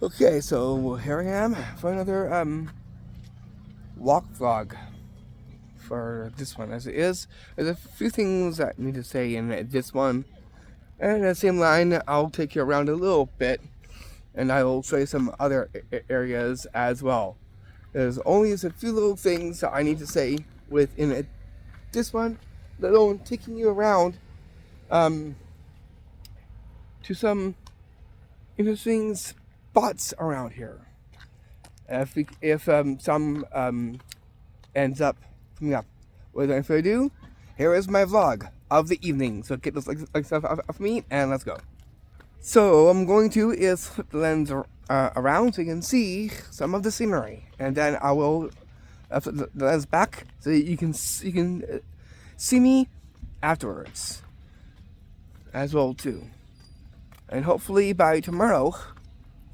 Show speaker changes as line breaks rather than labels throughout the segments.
Okay, so here I am for another walk vlog for this one. As it is, there's a few things I need to say in this one, and in the same line, I'll take you around a little bit, and I will show you some other areas as well. There's only a few little things that I need to say within this one, let alone taking you around to some interesting spots around here. If some ends up coming up, without further ado, here is my vlog of the evening. So get this like stuff off me and let's go. So I'm going to is flip the lens around so you can see some of the scenery, and then I will flip the lens back so you can see me afterwards as well too. And hopefully by tomorrow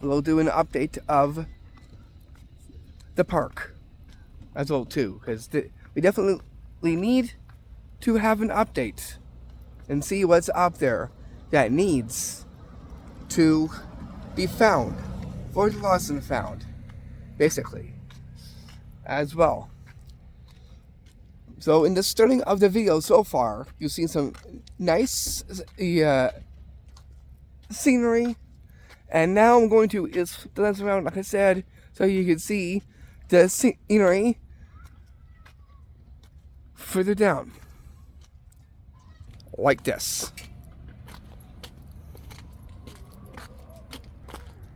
we'll do an update of the park as well too, because we definitely need to have an update and see what's up there that needs to be found, or lost and found, basically, as well. So in the starting of the video so far, you've seen some nice scenery, and now I'm going to is the lens around, like I said, so you can see the scenery further down, like this.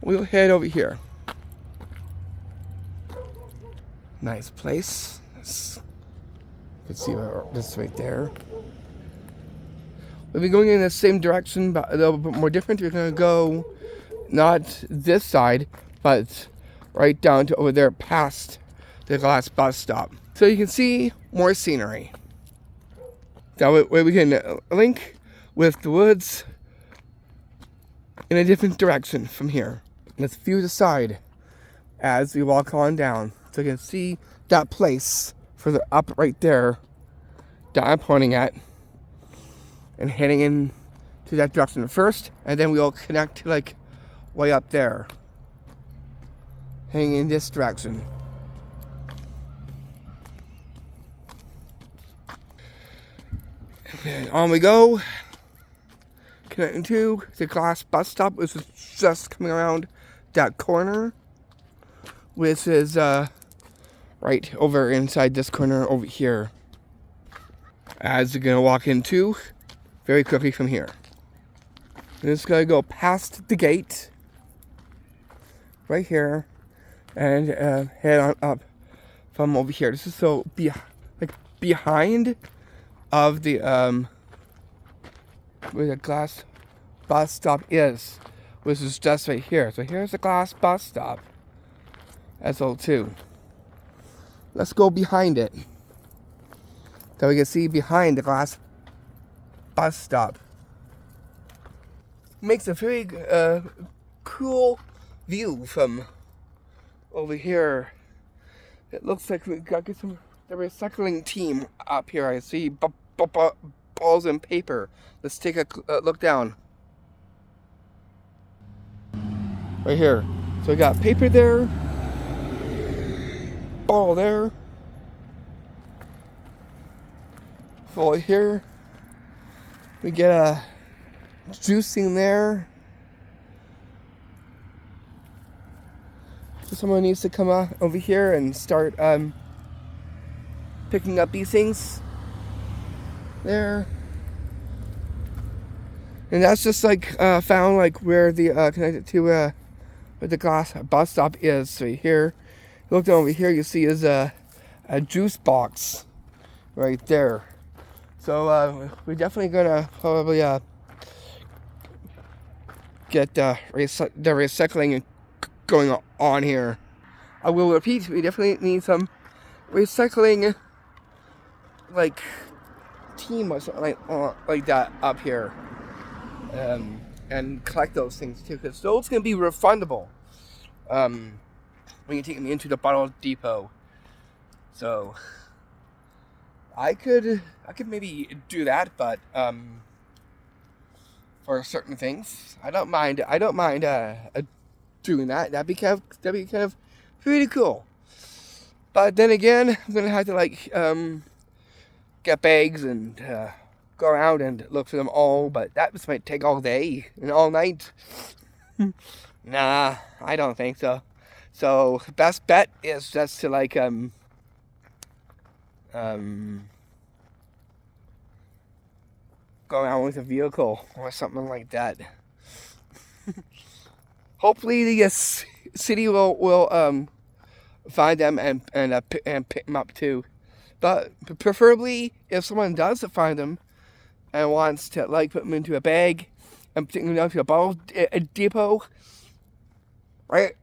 We'll head over here. Nice place. You can see this right there. We'll be going in the same direction, but a little bit more different. We're going to go not this side, but right down to over there past the last bus stop. So you can see more scenery. That way we can link with the woods in a different direction from here. Let's view the side as we walk on down, so you can see that place further up right there that I'm pointing at, and heading in to that direction first, and then we'll connect like way up there, heading in this direction. And on we go, connecting to the glass bus stop, which is just coming around that corner, which is right over inside this corner over here, as you're gonna walk into very quickly from here. I'm just gonna go past the gate right here and head on up from over here. This is so behind of the where the glass bus stop is, which is just right here. So here's the glass bus stop as well too. Let's go behind it so we can see behind the glass bus stop. Makes a very cool view from over here. It looks like we got the recycling team up here. I see balls and paper. Let's take a look down. Right here. So we got paper there, ball there, ball here. We get a juicing there. So someone needs to come over here and start picking up these things there. And that's just like found like where the connected to where the glass bus stop is. So here, look down over here, you see is a juice box right there. So we're definitely gonna probably get the recycling going on here. I will repeat, we definitely need some recycling like team or something like that up here, and collect those things too, because those can be refundable when you take them into the bottle depot. So I could maybe do that, but for certain things, I don't mind doing that. That'd be kind of pretty cool. But then again, I'm gonna have to like get bags and go around and look for them all. But that just might take all day and all night. Nah, I don't think so. So best bet is just to like go around with a vehicle or something like that. Hopefully the city will find them and pick them up too. But preferably, if someone does find them and wants to like put them into a bag and take them down to a bottle depot, right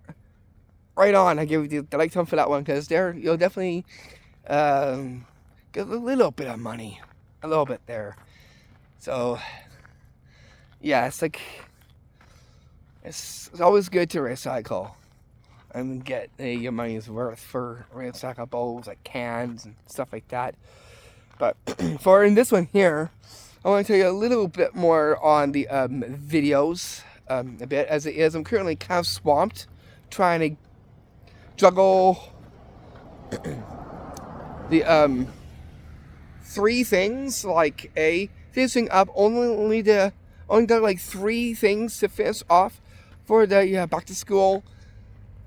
on. I give you the like time for that one, because there you'll definitely get a little bit of money, a little bit there. So yeah, it's like it's always good to recycle and get your money's worth for recyclables like cans and stuff like that. But for in this one here, I want to tell you a little bit more on the videos a bit. As it is, I'm currently kind of swamped trying to juggle the 3 things. Like finishing up only got like 3 things to finish off for the back to school.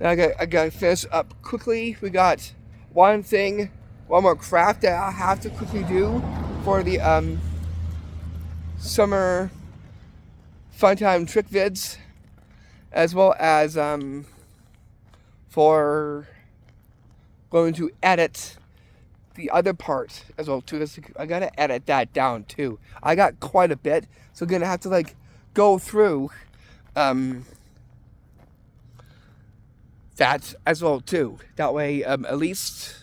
I got to finish up quickly. We got one more craft that I have to quickly do for the summer fun time trick vids, as well as for going to edit the other part as well too. I gotta edit that down too. I got quite a bit, so I'm gonna have to like go through that as well too. That way, at least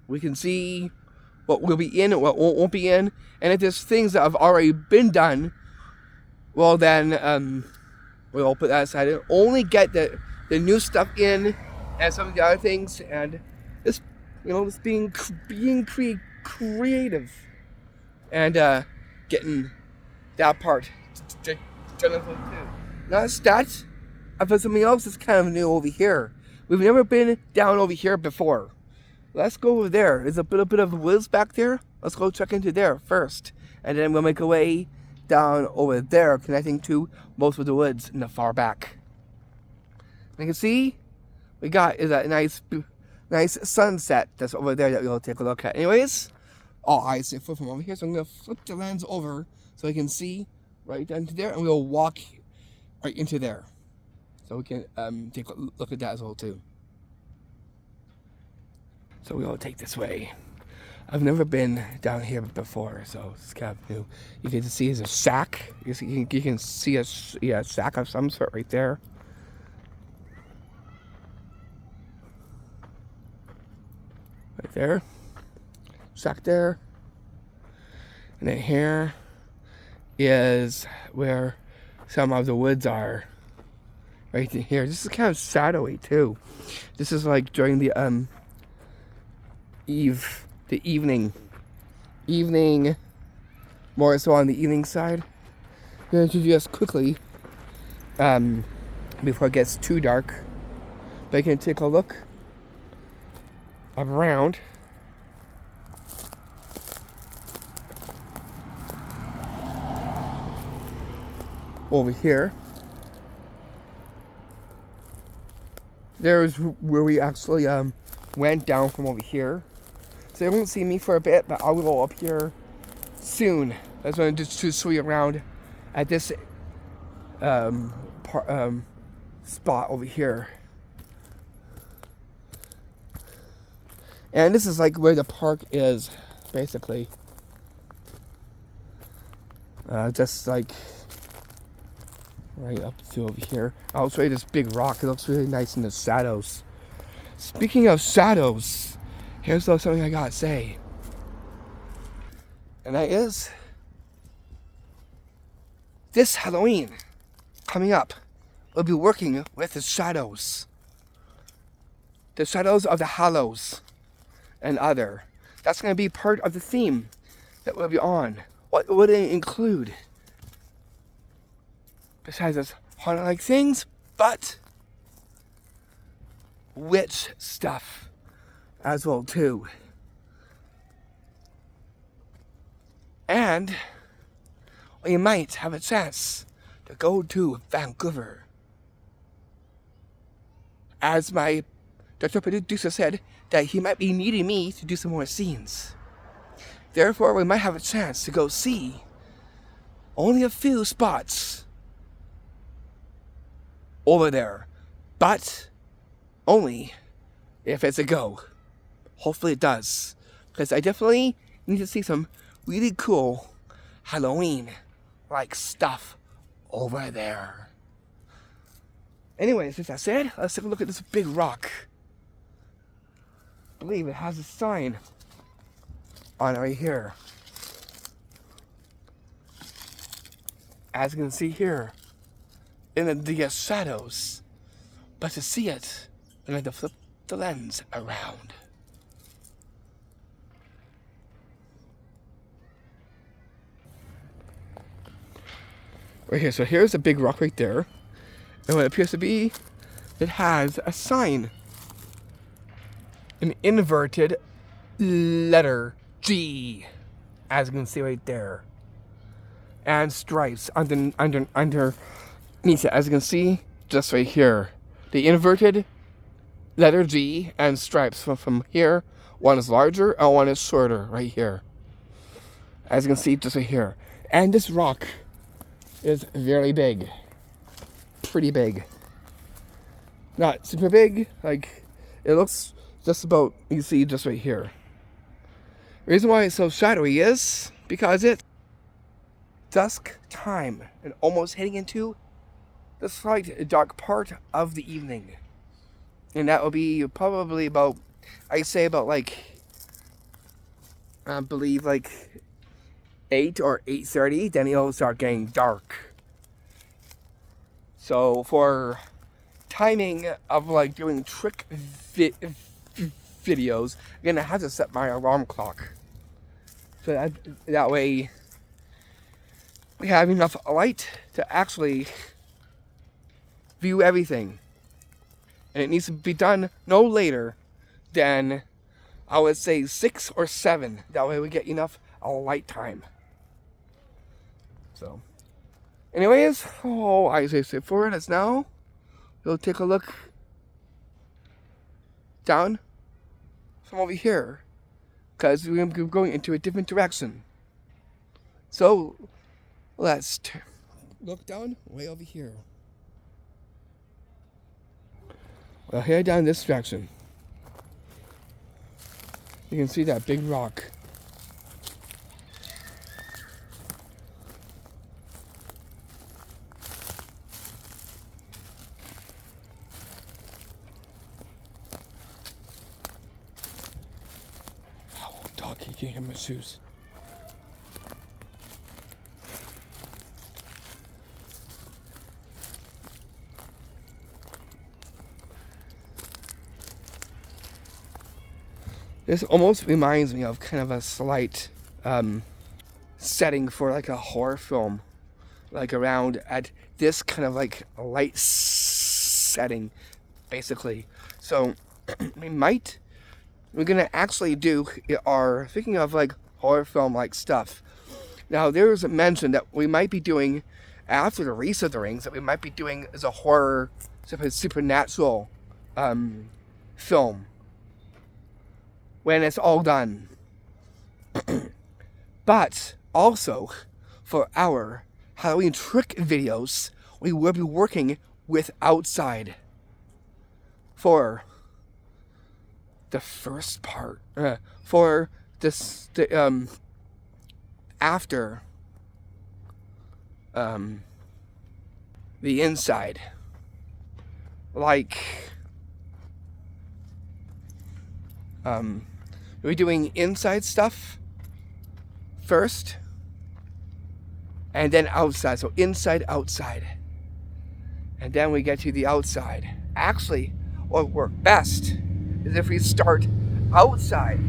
we can see what will be in and what won't be in. And if there's things that have already been done, well then we'll put that aside and only get the new stuff in and some of the other things. And just just being creative and getting that part done too. Not that. I put something else that's kind of new over here. We've never been down over here before. Let's go over there. There's a bit of woods back there. Let's go check into there first. And then we'll make our way down over there, connecting to most of the woods in the far back. You can see we got is a nice sunset that's over there that we'll take a look at. Anyways, all eyes flip from over here. So I'm going to flip the lens over so you can see right down to there. And we'll walk right into there. So we can take a look at that as well too. So we all take this way. I've never been down here before, so it's kind of new. You can see there's a sack. You can see a sack of some sort right there. Right there. Sack there. And then here is where some of the woods are. Right in here. This is kind of shadowy too. This is like during the evening, more so on the evening side. I'm going to just quickly, before it gets too dark, but I can take a look around. Over here. There's where we actually went down from over here. So you won't see me for a bit, but I will go up here soon. I just wanted to show you around at this spot over here. And this is like where the park is, basically. Just like right up to over here. I'll show you this big rock. It looks really nice in the shadows. Speaking of shadows, here's something I gotta say. And that is, this Halloween coming up, we'll be working with the shadows. The shadows of the Hallows and other. That's going to be part of the theme that we'll be on. What would it include? Besides those haunted-like things, but witch stuff as well too. And we might have a chance to go to Vancouver. As my director producer said, that he might be needing me to do some more scenes. Therefore, we might have a chance to go see only a few spots over there, but only if it's a go. Hopefully it does, because I definitely need to see some really cool Halloween-like stuff over there. Anyways, as I said, let's take a look at this big rock. I believe it has a sign on it right here. As you can see here, in the shadows. But to see it, I have to flip the lens around. Right here, so here's a big rock right there. And what it appears to be, it has a sign. An inverted letter G, as you can see right there. And stripes underneath it, as you can see, just right here. The inverted letter G and stripes from here. One is larger and one is shorter right here. As you can see, just right here. And this rock is very big. Pretty big. Not super big, like it looks just about, you see just right here. The reason why it's so shadowy is because it's dusk time and almost heading into the slight dark part of the evening. And that will be probably about, I say about like, I believe like 8 or 8:30, then it'll start getting dark. So for timing of like doing trick videos, I'm gonna have to set my alarm clock. So that way we have enough light to actually view everything. And it needs to be done no later than, I would say, 6 or 7. That way we get enough light time. So, anyways, I say forward as now. We'll take a look down from over here, because we're going into a different direction. So, let's look down way over here. We'll head down this direction. You can see that big rock. Oh, dog, he can't hear my shoes. This almost reminds me of kind of a slight setting for like a horror film, like around at this kind of like a light setting, basically. So we're gonna actually are thinking of like horror film like stuff. Now there's a mention that we might be doing after the Race of the Rings, that we might be doing as a horror, supernatural film. When it's all done. But also, for our Halloween trick videos, we will be working with outside for the first part. For this, after the inside, like. We're doing inside stuff first, and then outside. So inside, outside. And then we get to the outside. Actually, what would work best is if we start outside.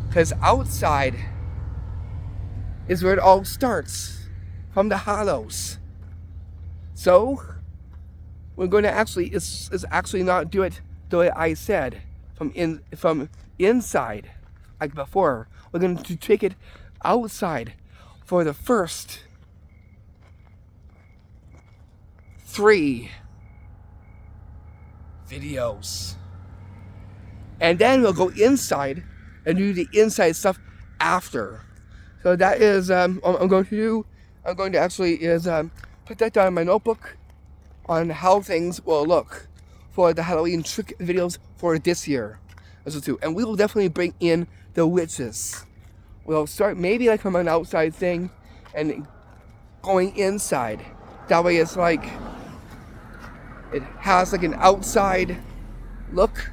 Because outside is where it all starts, from the hollows. So, we're going to actually is actually not do it the way I said from inside like before. We're going to take it outside for the first 3 videos. And then we'll go inside and do the inside stuff after. So that is what I'm going to do. I'm going to actually put that down in my notebook on how things will look for the Halloween trick videos for this year. And we will definitely bring in the witches. We'll start maybe like from an outside thing and going inside. That way it's like, it has like an outside look,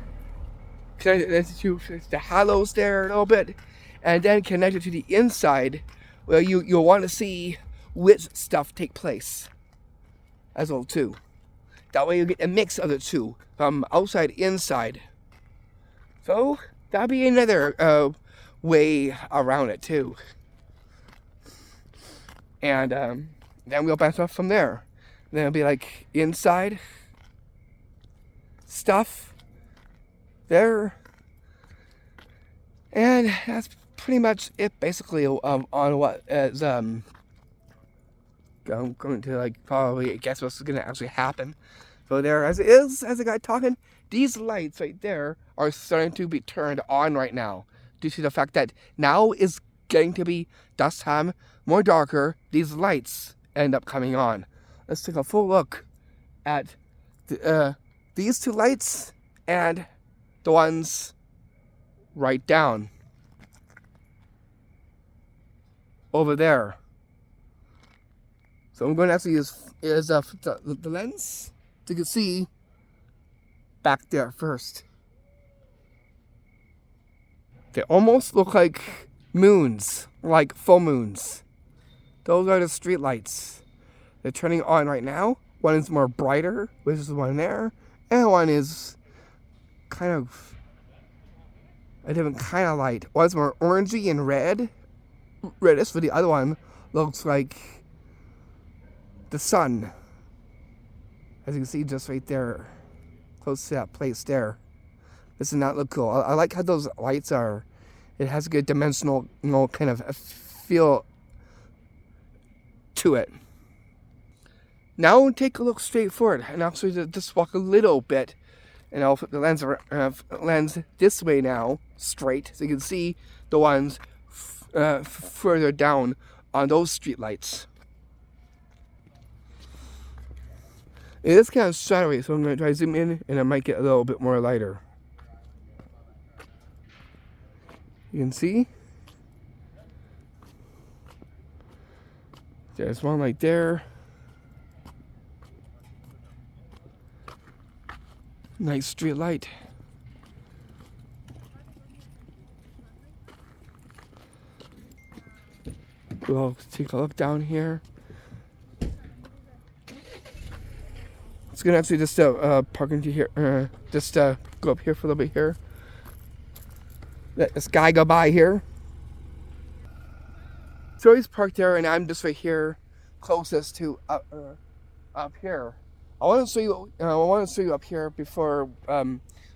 connected to the Hallows there a little bit, and then connected to the inside where you'll want to see witch stuff take place as well too. That way you get a mix of the two, from outside inside. So that'll be another way around it too. And then we'll bounce off from there. Then it'll be like inside stuff there. And that's pretty much it basically on what is I'm going to like probably guess what's gonna actually happen. So there, as a guy talking, these lights right there are starting to be turned on right now due to the fact that now is getting to be dusk time, more darker. These lights end up coming on. Let's take a full look at these 2 lights and the ones right down over there. So I'm going to actually use the lens so you can see back there first. They almost look like moons, like full moons. Those are the street lights. They're turning on right now. One is more brighter, which is the one there, and one is kind of a different kind of light. One's more orangey and reddish, but the other one looks like the sun. As you can see just right there, close to that place there. This does not look cool. I like how those lights are. It has a good dimensional, kind of a feel to it. Now take a look straight forward and actually just walk a little bit, and I'll put the lens this way now, straight, so you can see the ones further down on those street lights. It is kind of shadowy, so I'm going to try to zoom in, and I might get a little bit more lighter. You can see there's one right there. Nice street light. We'll take a look down here. It's gonna actually just park into here. Just go up here for a little bit here. Let this guy go by here. So he's parked there, and I'm just right here, closest to up here. I want to show you up here before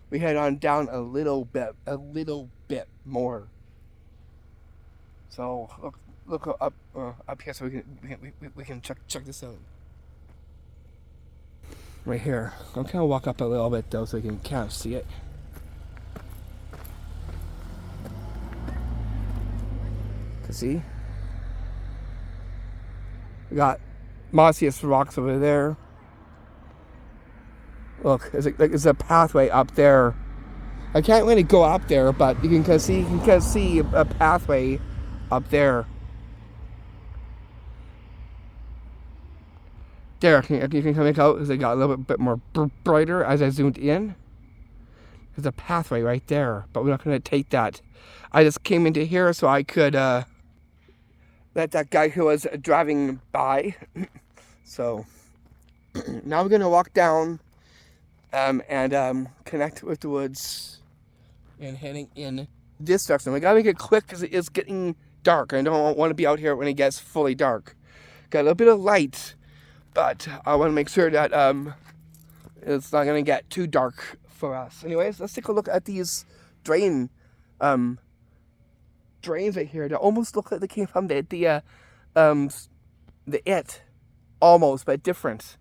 we head on down a little bit more. So look up here so we can check this out. Right here. I'm kind of walk up a little bit though so you can kind of see it. See? We got mossiest rocks over there. Look, there's a pathway up there. I can't really go up there, but you can kind of see a pathway up there. There, you can make out as it got a little bit more brighter as I zoomed in. There's a pathway right there, but we're not going to take that. I just came into here so I could let that guy who was driving by. So now we're going to walk down and connect with the woods and heading in this direction. We got to make it quick because it is getting dark. I don't want to be out here when it gets fully dark. Got a little bit of light, but I want to make sure that It's not gonna get too dark for us. Anyways, let's take a look at these drains right here. They almost look like they came from the It, almost, but different.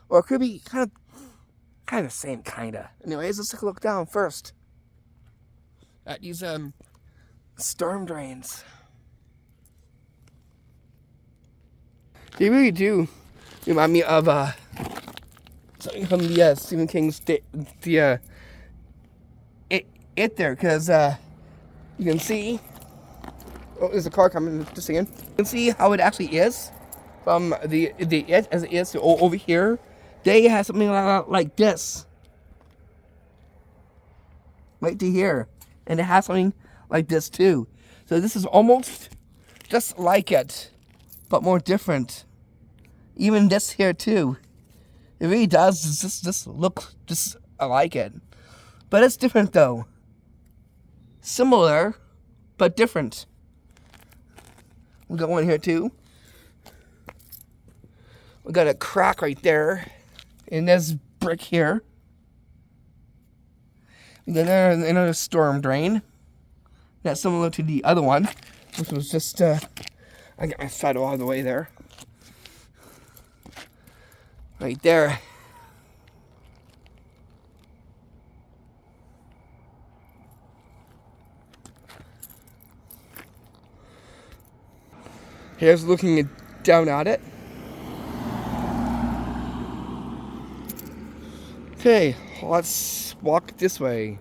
Or it could be kind of the same, kinda. Anyways, let's take a look down first at these storm drains. They really do remind me of something from the Stephen King's It there, because you can see. Oh, there's a car coming just again. You can see how it actually is from the It as it is to over here. They have something like this, right to here, and it has something like this too. So this is almost just like it, but more different. Even this here too. It really does just look just like it, but it's different though. Similar, but different. We got one here too. We got a crack right there in this brick here. We got another storm drain. That's similar to the other one, which was just I got my photo out of the way there. Right there. Here's looking down at it. Okay, let's walk this way.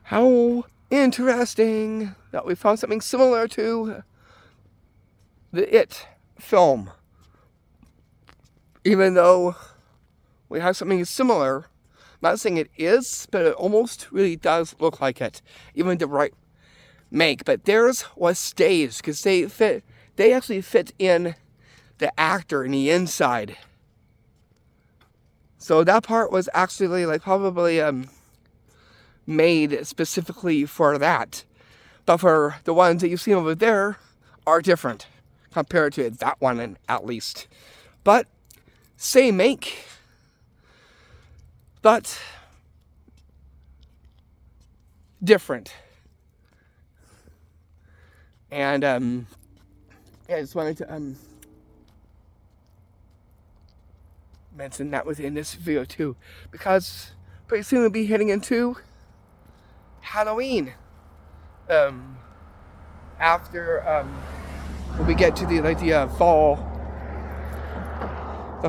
How interesting that we found something similar to the It film. Even though we have something similar, I'm not saying it is, but it almost really does look like it. Even the right make, but theirs was staged because they actually fit in the actor in the inside. So that part was actually like probably made specifically for that. But for the ones that you've seen over there are different compared to that one, at least. But same make, but different. And yeah, I just wanted to mention that within this video too, because pretty soon we'll be heading into Halloween. After when we get to the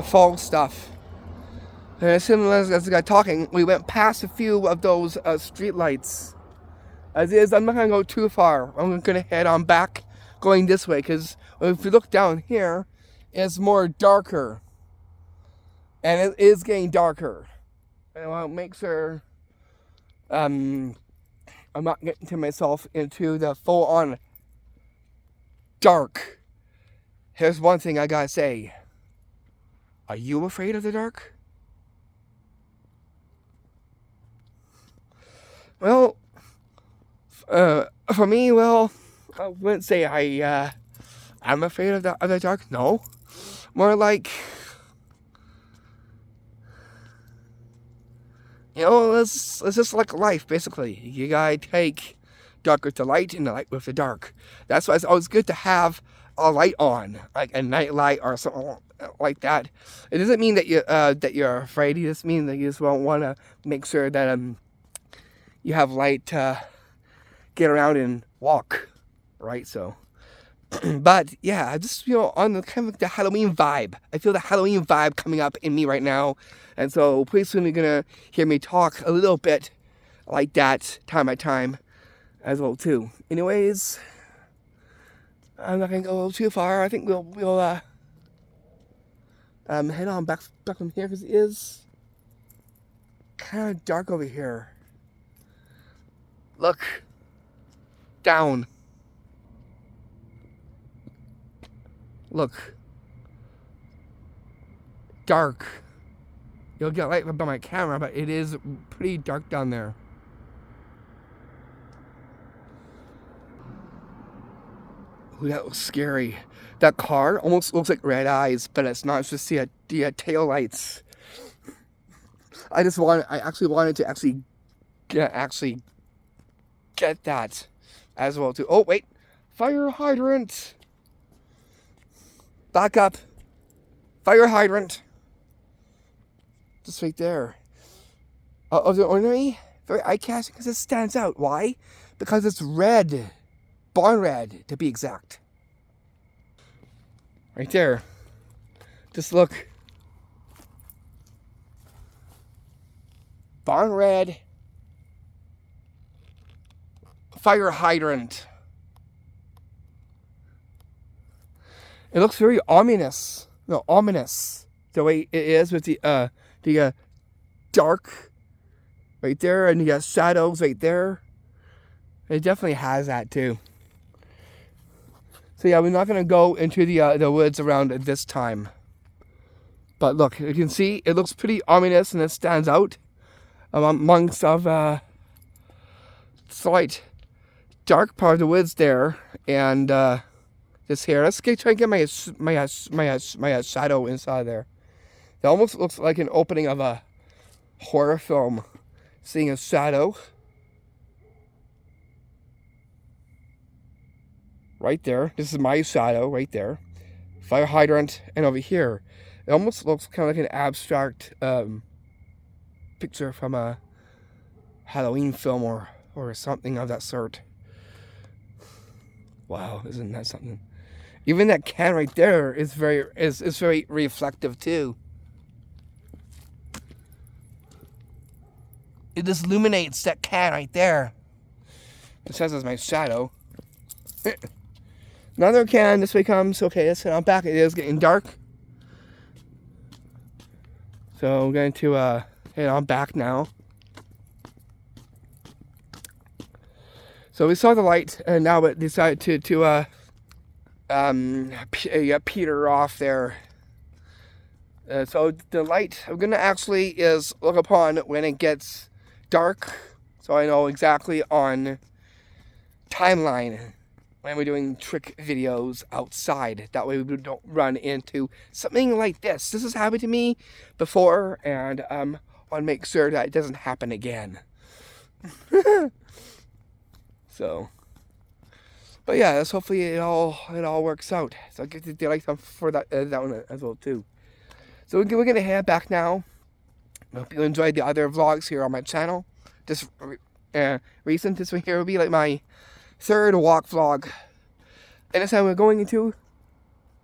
fall stuff. And as soon as I got talking, we went past a few of those street lights. As is, I'm not gonna go too far. I'm gonna head on back, going this way, because if you look down here, it's more darker, and it is getting darker. And I want to make sure I'm not getting myself into the full-on dark. Here's one thing I gotta say. Are you afraid of the dark? Well, for me, well, I wouldn't say I'm afraid of the dark. No, more like, you know, it's just like life, basically. You gotta take dark with the light and the light with the dark. That's why it's always good to have a light on, like a night light or something like that. It doesn't mean that you're afraid. It just means that you just want to make sure that you have light to get around and walk, right? So, but yeah, I just, on the kind of like the Halloween vibe. I feel the Halloween vibe coming up in me right now, and so pretty soon you're gonna hear me talk a little bit like that, time by time, as well too. Anyways, I'm not gonna go too far. I think we'll head on back from here because it is kind of dark over here. Look down. Look. Dark. You'll get light by my camera, but it is pretty dark down there. Ooh, that looks scary. That car almost looks like red eyes, but it's not. It's just the tail lights. I actually wanted to get that as well too. Oh wait, fire hydrant. Back up. Fire hydrant. Just right there. Of the ordinary, very eye-catching because it stands out. Why? Because it's red. Barn red, to be exact. Right there. Just look. Barn red. Fire hydrant. It looks very ominous. No, ominous. The way it is with the dark right there, and you got shadows right there. It definitely has that too. So yeah, we're not gonna go into the woods around at this time. But look, you can see it looks pretty ominous, and it stands out amongst of slight dark part of the woods there, and this here. Let's try and get my shadow inside there. It almost looks like an opening of a horror film. Seeing a shadow right there. This is my shadow right there. Fire hydrant, and over here, it almost looks kind of like an abstract picture from a Halloween film or something of that sort. Wow, isn't that something? Even that can right there is very reflective too. It just illuminates that can right there. It says as my shadow. Another can, this way comes. Okay, let's head on back. It is getting dark. So I'm going to head on back now. So we saw the light, and now it decided to peter off there. So the light I'm gonna actually is look upon when it gets dark, so I know exactly on timeline when we're doing trick videos outside. That way we don't run into something like this. This has happened to me before, and I want to make sure that it doesn't happen again. So, but yeah, that's hopefully it all works out. So I'll get the lights on for that one as well too. So we're gonna head back now. I hope you enjoyed the other vlogs here on my channel. This recent, this one here will be like my third walk vlog. And this time we're going into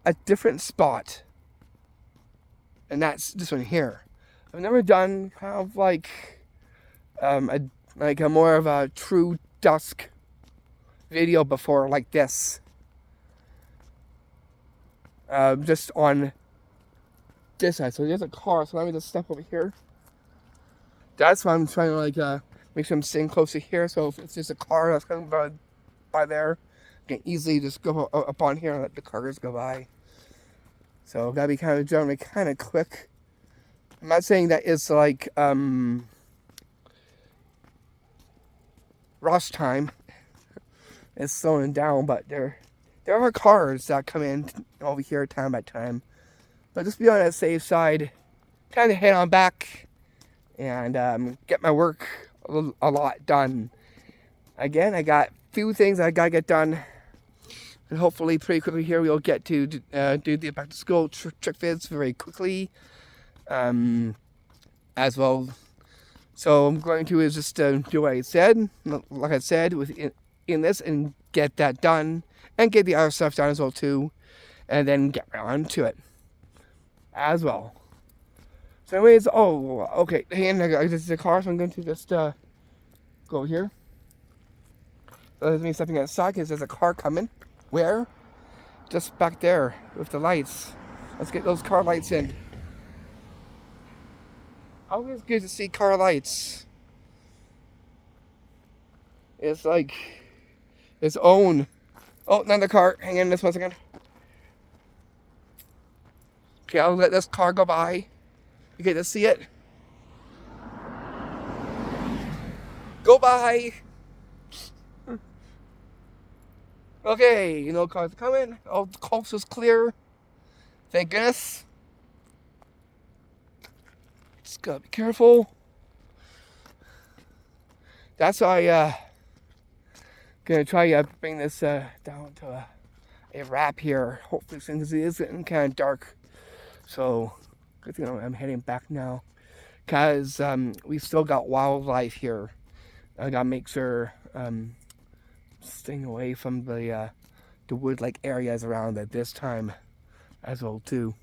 a different spot. And that's this one here. I've never done kind of like a more of a true dusk video before like this. Just on this side. So there's a car, so let me just step over here. That's why I'm trying to like make sure I'm staying close to here. So if it's just a car that's coming by there, I can easily just go up on here and let the cars go by. So gotta be kind of generally kind of quick. I'm not saying that it's like rush time. It's slowing down, but there are cars that come in over here time by time. But just be on that safe side, kind of head on back and get my work a lot done. Again, I got a few things I gotta get done, and hopefully pretty quickly here we'll get to do the back to school trick vids very quickly as well. So I'm going to is just do what I said, like I said, in this, and get that done, and get the other stuff done as well too, and then get around to it as well. So anyways, oh, okay, and this is the car, so I'm going to just go over here. So there's me stepping outside because there's a car coming. Where? Just back there with the lights. Let's get those car lights in. Always good to see car lights. It's like its own. Oh, another car. Hang in this 1 second. Okay, I'll let this car go by. You get to see it. Go by. Okay, no cars coming. Oh, the coast is clear. Thank goodness. Just gotta be careful. That's why gonna try bring this down to a wrap here. Hopefully, since it is getting kind of dark. So, good thing I'm heading back now. Because we still got wildlife here. I gotta make sure staying away from the wood-like areas around at this time as well too.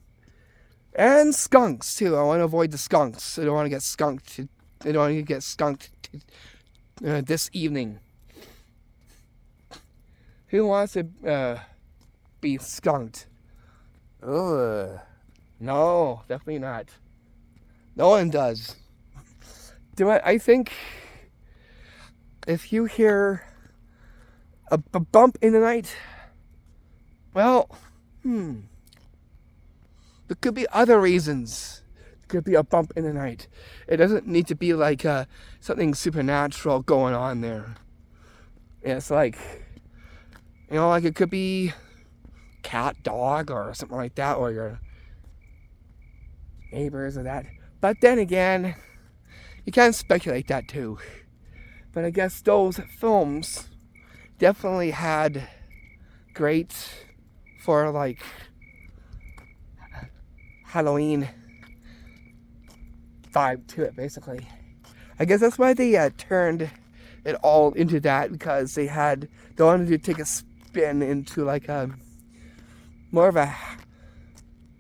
And skunks too. I want to avoid the skunks. I don't want to get skunked. I don't want to get skunked this evening. Who wants to be skunked? Ugh. No, definitely not. No one does. I think if you hear a bump in the night, well, there could be other reasons. It could be a bump in the night. It doesn't need to be like something supernatural going on there. It's like, like it could be cat, dog, or something like that, or your neighbors or that. But then again, you can speculate that too. But I guess those films definitely had great for like Halloween vibe to it, basically. I guess that's why they turned it all into that, because they wanted to take a spin into like a more of a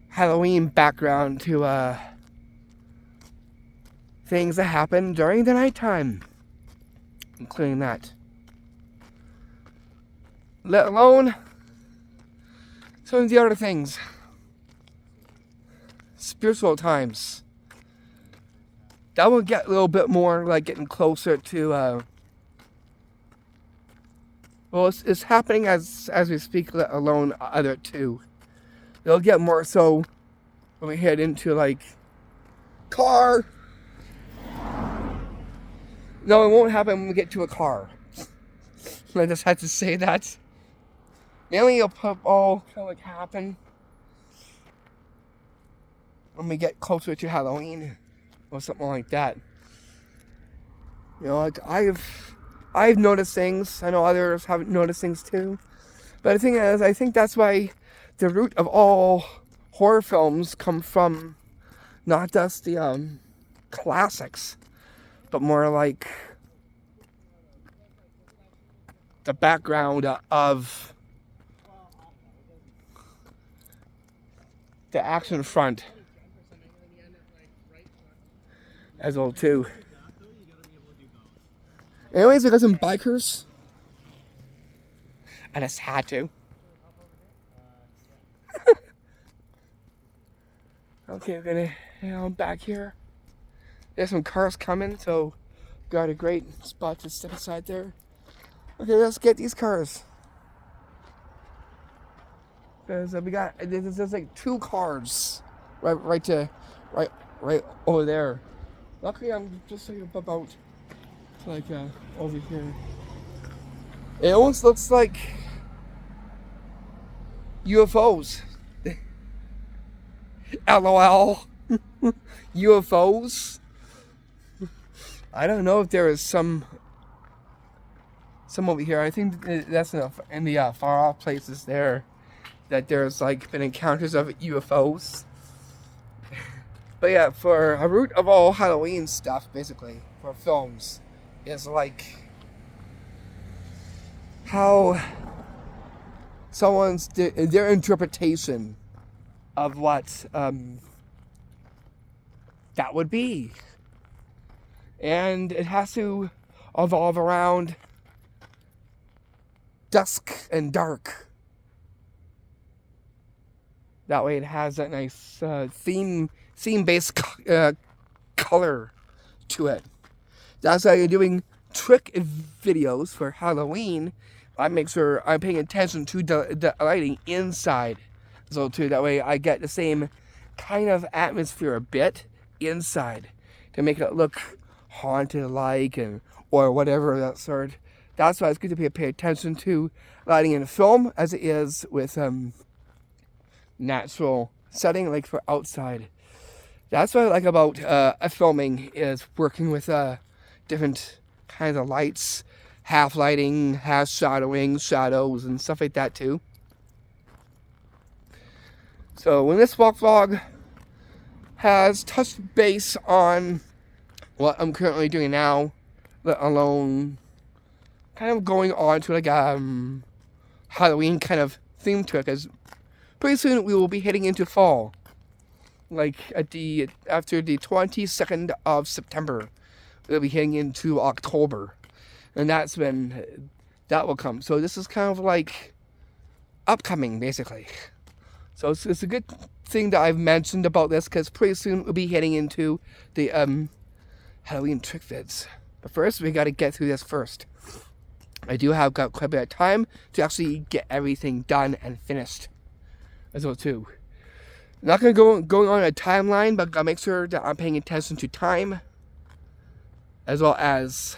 Halloween background to things that happen during the nighttime, including that. Let alone some of the other things. Spiritual times. That will get a little bit more like getting closer to it's happening as we speak, let alone other two. It'll get more so when we head into like car. No, it won't happen when we get to a car. I just had to say that. Mainly it'll all kind of like happen when we get closer to Halloween or something like that. Like I've noticed things. I know others haven't noticed things too. But the thing is, I think that's why the root of all horror films come from not just the classics, but more like the background of the action front as well too. Anyways, we got some bikers. I just had to. Okay, we're gonna head on back here. There's some cars coming, so got a great spot to step aside there. Okay, let's get these cars. Because there's like two cars right over there. Luckily, I'm just like about over here. It almost looks like UFOs. LOL. UFOs. I don't know if there is some over here. I think that's in the far off places there that there's like been encounters of UFOs. But yeah, for a root of all Halloween stuff, basically for films, is like how someone's their interpretation of what that would be, and it has to evolve around dusk and dark. That way, it has that nice theme-based color to it. That's why you're doing trick videos for Halloween. I make sure I'm paying attention to the lighting inside, so too. That way, I get the same kind of atmosphere a bit inside to make it look haunted-like or whatever that sort. That's why it's good to pay attention to lighting in film as it is with natural setting, like for outside. That's what I like about filming, is working with different kinds of lights, half lighting, half shadowing, shadows, and stuff like that too. So when this walk vlog has touched base on what I'm currently doing now, let alone kind of going on to like Halloween kind of theme to it, because pretty soon we will be heading into fall. Like after the 22nd of September, we'll be heading into October, and that's when that will come. So this is kind of like upcoming, basically. So it's a good thing that I've mentioned about this, because pretty soon we'll be heading into the Halloween trick vids. But first, we got to get through this first. I do have got quite a bit of time to actually get everything done and finished as well too. I'm not going to go on a timeline, but gotta make sure that I'm paying attention to time, as well as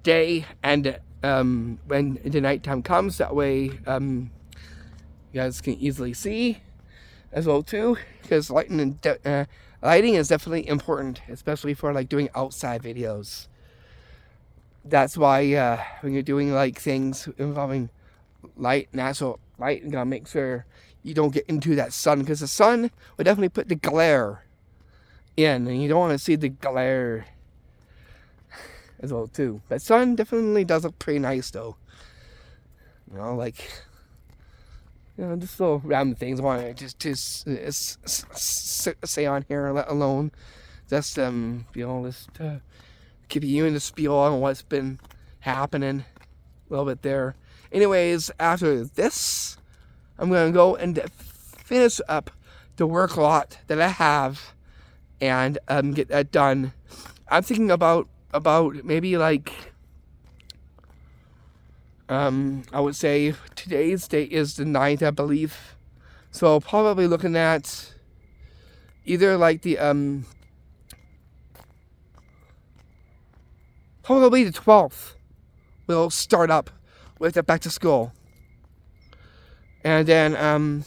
day and when the nighttime comes. That way, you guys can easily see as well too, because lighting is definitely important, especially for like doing outside videos. That's why when you're doing like things involving light, natural light, you gotta make sure you don't get into that sun, because the sun will definitely put the glare in, and you don't want to see the glare as well too. But sun definitely does look pretty nice though. You know, like, you know, just little random things I want to just say on here, let alone just you know, just keep you in the spiel on what's been happening a little bit there. Anyways, after this, I'm gonna go and finish up the work lot that I have and get that done. I'm thinking about maybe like I would say today's date is the 9th, I believe. So probably looking at either like the probably the 12th we'll start up with the back to school. And then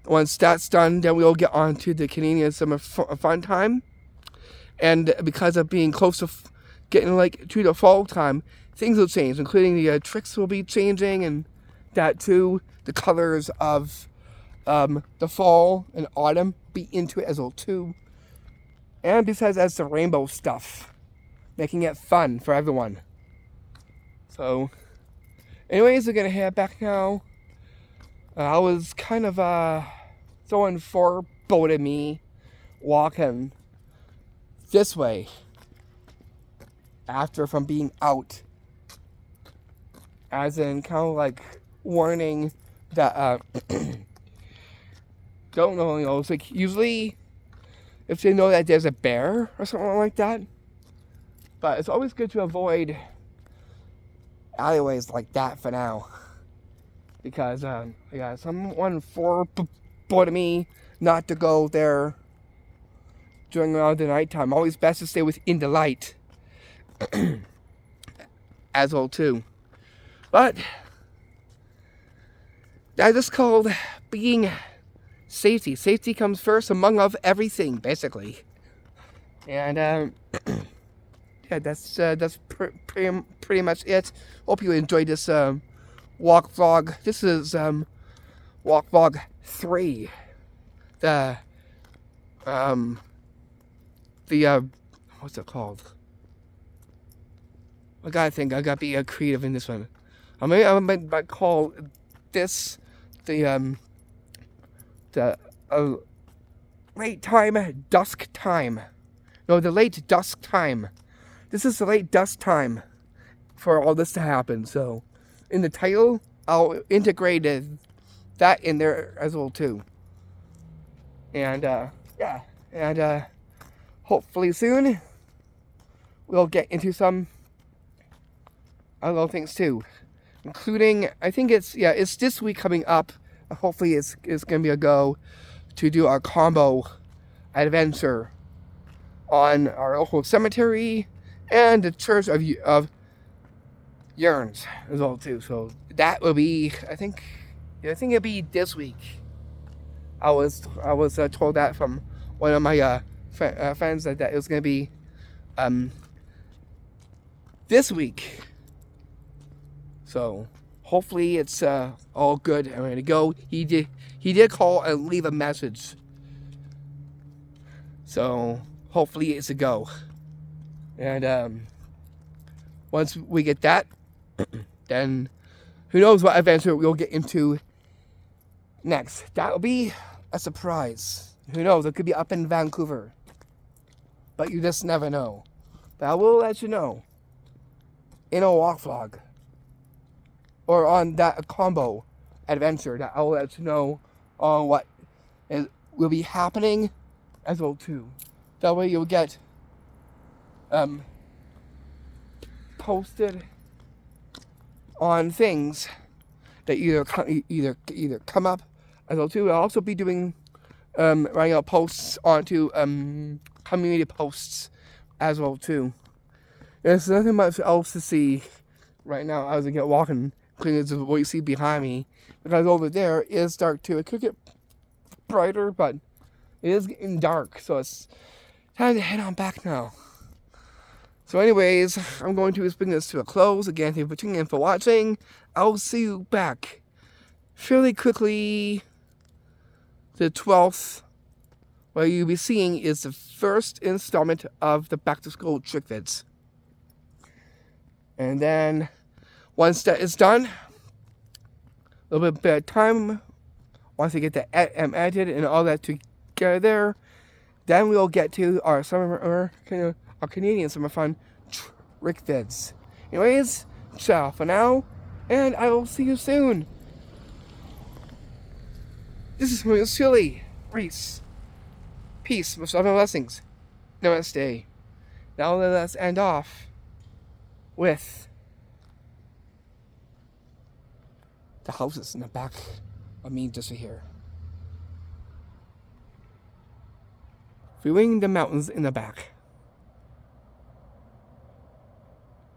once that's done, then we'll get on to the Canadian summer fun time. And because of being close to getting like to the fall time, things will change, including the tricks will be changing, and that too. The colors of the fall and autumn be into it as well too. And besides, that's the rainbow stuff, making it fun for everyone. So anyways, we're gonna head back now. I was kind of throwing foreboding me walking this way after from being out, as in kind of like warning that don't know, you know, it's like usually if they know that there's a bear or something like that, but it's always good to avoid alleyways like that for now, because yeah, someone foreboding me not to go there during the nighttime. Always best to stay within the light as well too. But that is called being safety. Safety comes first among of everything, basically. And yeah, that's pretty much it. Hope you enjoyed this walk vlog. This is walk vlog 3. The what's it called? I gotta be creative in this one. I might call this the late time dusk time. No, the late dusk time. This is the late dusk time for all this to happen. So, in the title, I'll integrate that in there as well too. And yeah, and hopefully soon we'll get into some other things too, including, I think it's this week coming up. Hopefully it's gonna be a go to do our combo adventure on our local cemetery and the Church of Yearns as well too. So that will be, I think it'll be this week. I was told that from one of my friends that it was gonna be this week. So hopefully it's all good and ready to go. He did call and leave a message. So hopefully it's a go. And once we get that, then who knows what adventure we'll get into next. That'll be a surprise. Who knows? It could be up in Vancouver. But you just never know. But I will let you know in a walk vlog. Or on that combo adventure that I will let you know on what will be happening as well too. That way you'll get posted on things that either come up as well too. I'll also be doing writing out posts onto community posts as well too. There's nothing much else to see right now as I get walking, including what you see behind me, because over there is dark too. It could get brighter, but it is getting dark, so it's time to head on back now. So anyways, I'm going to bring this to a close. Again, thank you for tuning in, for watching. I'll see you back fairly quickly. The 12th, what you'll be seeing is the first installment of the back to school trick vids. And then once that is done, a little bit of time, once I get the edited and all that together, then we'll get to our Canadian summer fun trick vids. Anyways, ciao for now, and I will see you soon. This is my silly Reese. Peace, much love and blessings. Namaste. Now let us end off with the houses in the back of me just here. Viewing the mountains in the back.